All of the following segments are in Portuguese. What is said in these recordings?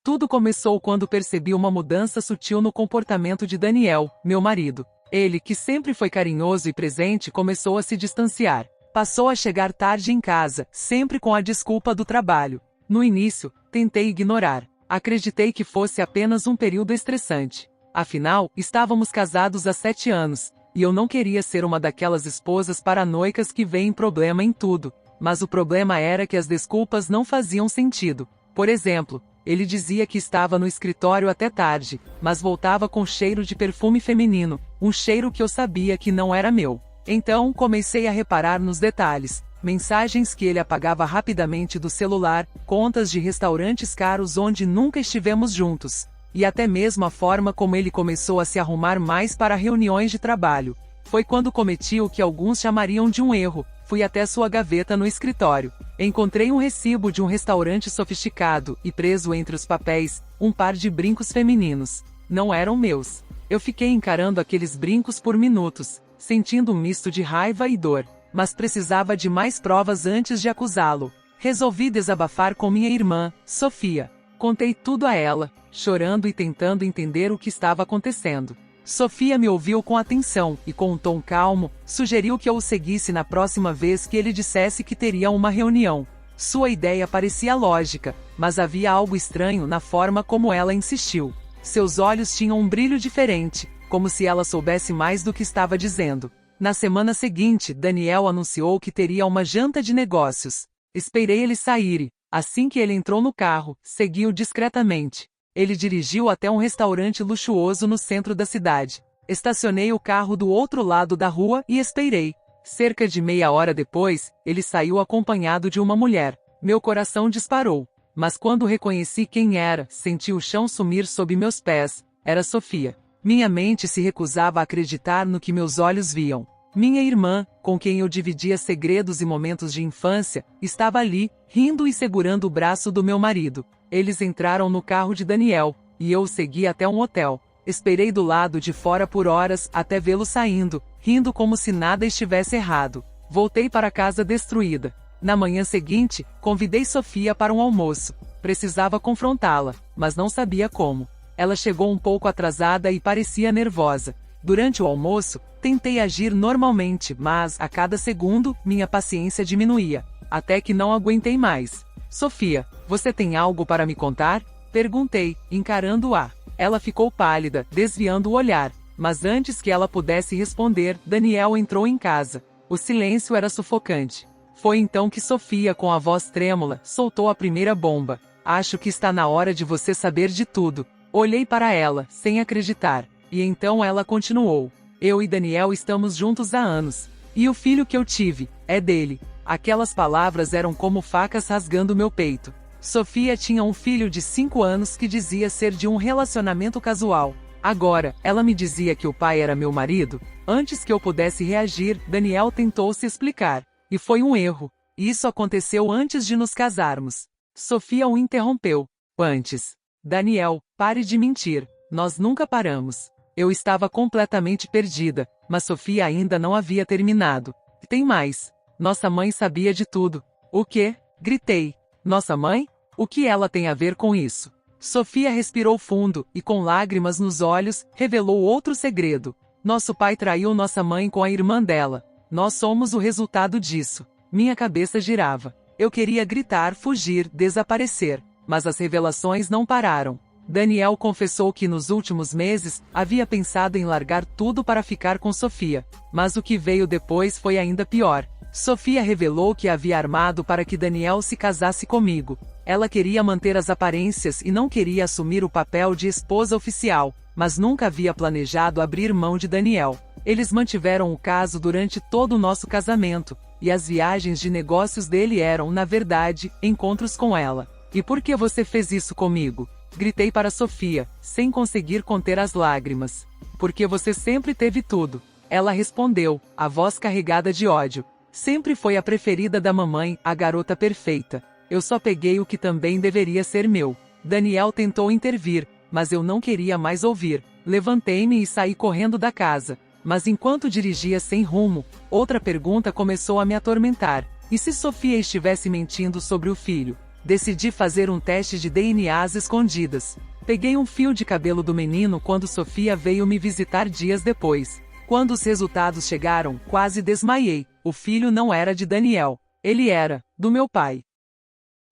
Tudo começou quando percebi uma mudança sutil no comportamento de Daniel, meu marido. Ele, que sempre foi carinhoso e presente, começou a se distanciar. Passou a chegar tarde em casa, sempre com a desculpa do trabalho. No início, tentei ignorar. Acreditei que fosse apenas um período estressante. Afinal, estávamos casados há 7 anos, e eu não queria ser uma daquelas esposas paranoicas que veem problema em tudo. Mas o problema era que as desculpas não faziam sentido. Por exemplo, ele dizia que estava no escritório até tarde, mas voltava com cheiro de perfume feminino, um cheiro que eu sabia que não era meu. Então, comecei a reparar nos detalhes. Mensagens que ele apagava rapidamente do celular, contas de restaurantes caros onde nunca estivemos juntos. E até mesmo a forma como ele começou a se arrumar mais para reuniões de trabalho. Foi quando cometi o que alguns chamariam de um erro. Fui até sua gaveta no escritório. Encontrei um recibo de um restaurante sofisticado e, preso entre os papéis, um par de brincos femininos. Não eram meus. Eu fiquei encarando aqueles brincos por minutos, sentindo um misto de raiva e dor. Mas precisava de mais provas antes de acusá-lo. Resolvi desabafar com minha irmã, Sofia. Contei tudo a ela, chorando e tentando entender o que estava acontecendo. Sofia me ouviu com atenção e, com um tom calmo, sugeriu que eu o seguisse na próxima vez que ele dissesse que teria uma reunião. Sua ideia parecia lógica, mas havia algo estranho na forma como ela insistiu. Seus olhos tinham um brilho diferente, como se ela soubesse mais do que estava dizendo. Na semana seguinte, Daniel anunciou que teria uma janta de negócios. Esperei ele sair e, assim que ele entrou no carro, segui-o discretamente. Ele dirigiu até um restaurante luxuoso no centro da cidade. Estacionei o carro do outro lado da rua e esperei. Cerca de meia hora depois, ele saiu acompanhado de uma mulher. Meu coração disparou. Mas quando reconheci quem era, senti o chão sumir sob meus pés. Era Sofia. Minha mente se recusava a acreditar no que meus olhos viam. Minha irmã, com quem eu dividia segredos e momentos de infância, estava ali, rindo e segurando o braço do meu marido. Eles entraram no carro de Daniel, e eu o segui até um hotel. Esperei do lado de fora por horas até vê-lo saindo, rindo como se nada estivesse errado. Voltei para casa destruída. Na manhã seguinte, convidei Sofia para um almoço. Precisava confrontá-la, mas não sabia como. Ela chegou um pouco atrasada e parecia nervosa. Durante o almoço, tentei agir normalmente, mas, a cada segundo, minha paciência diminuía. Até que não aguentei mais. Sofia, você tem algo para me contar? Perguntei, encarando-a. Ela ficou pálida, desviando o olhar. Mas antes que ela pudesse responder, Daniel entrou em casa. O silêncio era sufocante. Foi então que Sofia, com a voz trêmula, soltou a primeira bomba. Acho que está na hora de você saber de tudo. Olhei para ela, sem acreditar. E então ela continuou. Eu e Daniel estamos juntos há anos. E o filho que eu tive, é dele. Aquelas palavras eram como facas rasgando meu peito. Sofia tinha um filho de 5 anos que dizia ser de um relacionamento casual. Agora, ela me dizia que o pai era meu marido? Antes que eu pudesse reagir, Daniel tentou se explicar. E foi um erro. Isso aconteceu antes de nos casarmos. Sofia o interrompeu. Antes. Daniel, pare de mentir. Nós nunca paramos. Eu estava completamente perdida, mas Sofia ainda não havia terminado. Tem mais. Nossa mãe sabia de tudo. O quê? Gritei. Nossa mãe? O que ela tem a ver com isso? Sofia respirou fundo e, com lágrimas nos olhos, revelou outro segredo. Nosso pai traiu nossa mãe com a irmã dela. Nós somos o resultado disso. Minha cabeça girava. Eu queria gritar, fugir, desaparecer. Mas as revelações não pararam. Daniel confessou que nos últimos meses havia pensado em largar tudo para ficar com Sofia. Mas o que veio depois foi ainda pior. Sofia revelou que havia armado para que Daniel se casasse comigo. Ela queria manter as aparências e não queria assumir o papel de esposa oficial, mas nunca havia planejado abrir mão de Daniel. Eles mantiveram o caso durante todo o nosso casamento, e as viagens de negócios dele eram, na verdade, encontros com ela. E por que você fez isso comigo? Gritei para Sofia, sem conseguir conter as lágrimas. Porque você sempre teve tudo. Ela respondeu, a voz carregada de ódio. Sempre foi a preferida da mamãe, a garota perfeita. Eu só peguei o que também deveria ser meu. Daniel tentou intervir, mas eu não queria mais ouvir. Levantei-me e saí correndo da casa. Mas enquanto dirigia sem rumo, outra pergunta começou a me atormentar. E se Sofia estivesse mentindo sobre o filho? Decidi fazer um teste de DNA às escondidas. Peguei um fio de cabelo do menino quando Sofia veio me visitar dias depois. Quando os resultados chegaram, quase desmaiei. O filho não era de Daniel. Ele era do meu pai.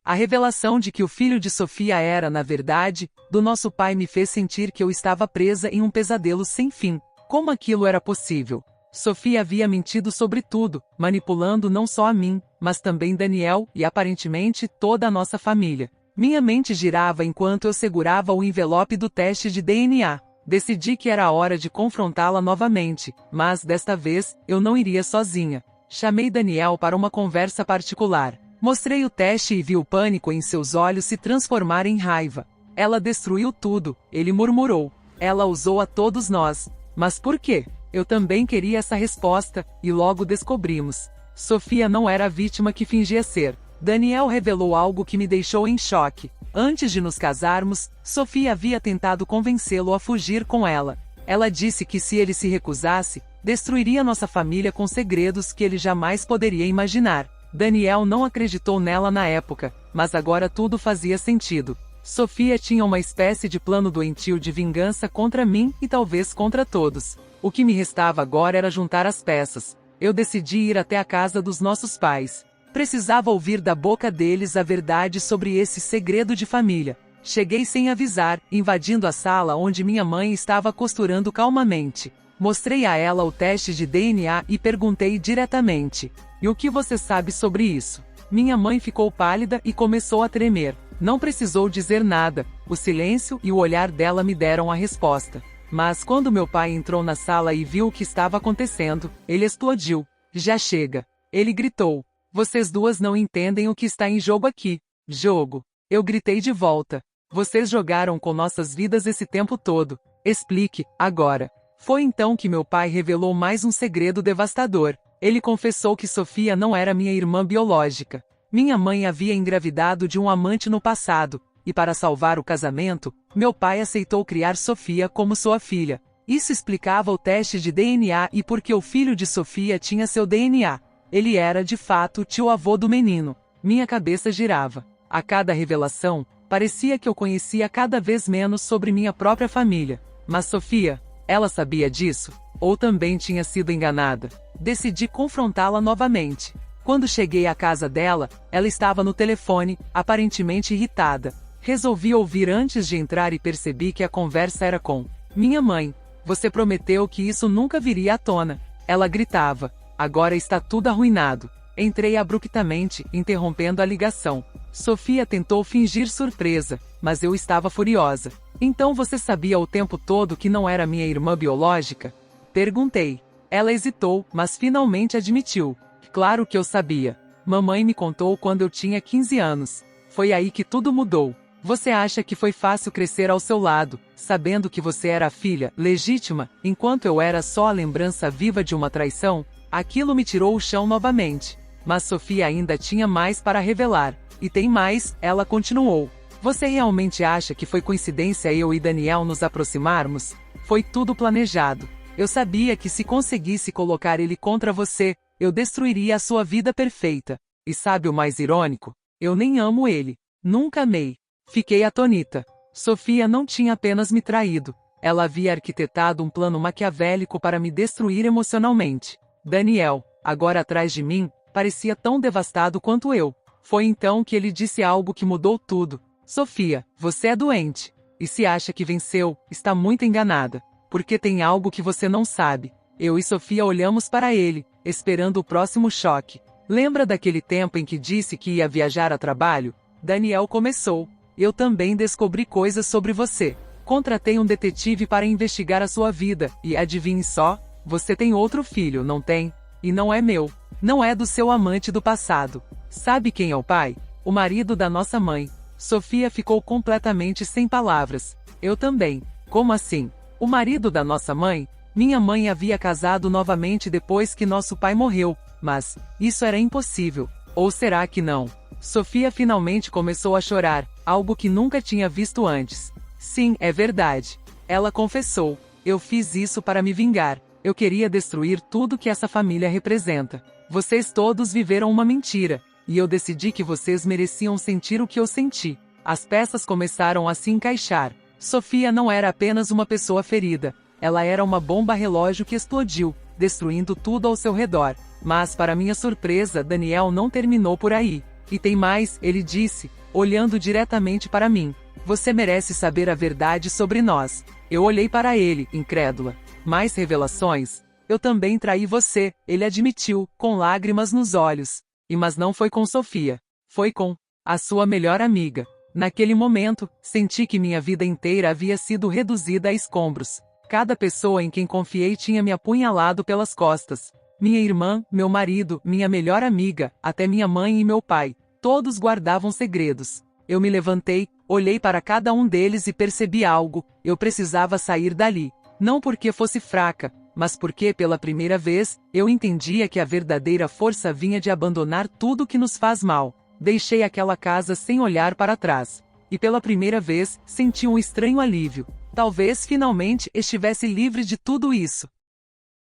A revelação de que o filho de Sofia era, na verdade, do nosso pai me fez sentir que eu estava presa em um pesadelo sem fim. Como aquilo era possível? Sofia havia mentido sobre tudo, manipulando não só a mim, mas também Daniel e aparentemente toda a nossa família. Minha mente girava enquanto eu segurava o envelope do teste de DNA. Decidi que era a hora de confrontá-la novamente, mas desta vez eu não iria sozinha. Chamei Daniel para uma conversa particular. Mostrei o teste e vi o pânico em seus olhos se transformar em raiva. Ela destruiu tudo, ele murmurou. Ela usou a todos nós. Mas por quê? Eu também queria essa resposta, e logo descobrimos. Sofia não era a vítima que fingia ser. Daniel revelou algo que me deixou em choque. Antes de nos casarmos, Sofia havia tentado convencê-lo a fugir com ela. Ela disse que se ele se recusasse, destruiria nossa família com segredos que ele jamais poderia imaginar. Daniel não acreditou nela na época, mas agora tudo fazia sentido. Sofia tinha uma espécie de plano doentio de vingança contra mim e talvez contra todos. O que me restava agora era juntar as peças. Eu decidi ir até a casa dos nossos pais. Precisava ouvir da boca deles a verdade sobre esse segredo de família. Cheguei sem avisar, invadindo a sala onde minha mãe estava costurando calmamente. Mostrei a ela o teste de DNA e perguntei diretamente: "E o que você sabe sobre isso?" Minha mãe ficou pálida e começou a tremer. Não precisou dizer nada, o silêncio e o olhar dela me deram a resposta. Mas quando meu pai entrou na sala e viu o que estava acontecendo, ele explodiu. "Já chega!" Ele gritou. "Vocês duas não entendem o que está em jogo aqui." "Jogo?" Eu gritei de volta. "Vocês jogaram com nossas vidas esse tempo todo. Explique, agora." Foi então que meu pai revelou mais um segredo devastador. Ele confessou que Sofia não era minha irmã biológica. Minha mãe havia engravidado de um amante no passado, e para salvar o casamento, meu pai aceitou criar Sofia como sua filha. Isso explicava o teste de DNA e porque o filho de Sofia tinha seu DNA. Ele era, de fato, o tio-avô do menino. Minha cabeça girava. A cada revelação, parecia que eu conhecia cada vez menos sobre minha própria família. Mas Sofia, ela sabia disso? Ou também tinha sido enganada? Decidi confrontá-la novamente. Quando cheguei à casa dela, ela estava no telefone, aparentemente irritada. Resolvi ouvir antes de entrar e percebi que a conversa era com minha mãe. "Você prometeu que isso nunca viria à tona." Ela gritava. "Agora está tudo arruinado." Entrei abruptamente, interrompendo a ligação. Sofia tentou fingir surpresa, mas eu estava furiosa. "Então você sabia o tempo todo que não era minha irmã biológica?" Perguntei. Ela hesitou, mas finalmente admitiu. "Claro que eu sabia. Mamãe me contou quando eu tinha 15 anos. Foi aí que tudo mudou." "Você acha que foi fácil crescer ao seu lado, sabendo que você era a filha legítima, enquanto eu era só a lembrança viva de uma traição?" Aquilo me tirou o chão novamente. Mas Sofia ainda tinha mais para revelar. "E tem mais", ela continuou. "Você realmente acha que foi coincidência eu e Daniel nos aproximarmos? Foi tudo planejado. Eu sabia que se conseguisse colocar ele contra você, eu destruiria a sua vida perfeita. E sabe o mais irônico? Eu nem amo ele. Nunca amei." Fiquei atônita. Sofia não tinha apenas me traído. Ela havia arquitetado um plano maquiavélico para me destruir emocionalmente. Daniel, agora atrás de mim, parecia tão devastado quanto eu. Foi então que ele disse algo que mudou tudo. "Sofia, você é doente. E se acha que venceu, está muito enganada. Porque tem algo que você não sabe." Eu e Sofia olhamos para ele, esperando o próximo choque. "Lembra daquele tempo em que disse que ia viajar a trabalho?" Daniel começou. "Eu também descobri coisas sobre você. Contratei um detetive para investigar a sua vida, e adivinhe só? Você tem outro filho, não tem? E não é meu. Não é do seu amante do passado. Sabe quem é o pai? O marido da nossa mãe." Sofia ficou completamente sem palavras. Eu também. "Como assim? O marido da nossa mãe?" Minha mãe havia casado novamente depois que nosso pai morreu, mas isso era impossível. Ou será que não? Sofia finalmente começou a chorar, algo que nunca tinha visto antes. "Sim, é verdade." Ela confessou. "Eu fiz isso para me vingar. Eu queria destruir tudo que essa família representa. Vocês todos viveram uma mentira. e eu decidi que vocês mereciam sentir o que eu senti. As peças começaram a se encaixar. Sofia não era apenas uma pessoa ferida. Ela era uma bomba relógio que explodiu, destruindo tudo ao seu redor. Mas, para minha surpresa, Daniel não terminou por aí. E tem mais, ele disse, olhando diretamente para mim. Você merece saber a verdade sobre nós. Eu olhei para ele, incrédula. Mais revelações? Eu também traí você, ele admitiu, com lágrimas nos olhos. Mas não foi com Sofia. Foi com a sua melhor amiga. Naquele momento, senti que minha vida inteira havia sido reduzida a escombros. Cada pessoa em quem confiei tinha me apunhalado pelas costas. Minha irmã, meu marido, minha melhor amiga, até minha mãe e meu pai. Todos guardavam segredos. Eu me levantei, olhei para cada um deles e percebi algo. Eu precisava sair dali. Não porque fosse fraca, mas porque, pela primeira vez, eu entendia que a verdadeira força vinha de abandonar tudo que nos faz mal. Deixei aquela casa sem olhar para trás. E pela primeira vez, senti um estranho alívio. Talvez finalmente estivesse livre de tudo isso.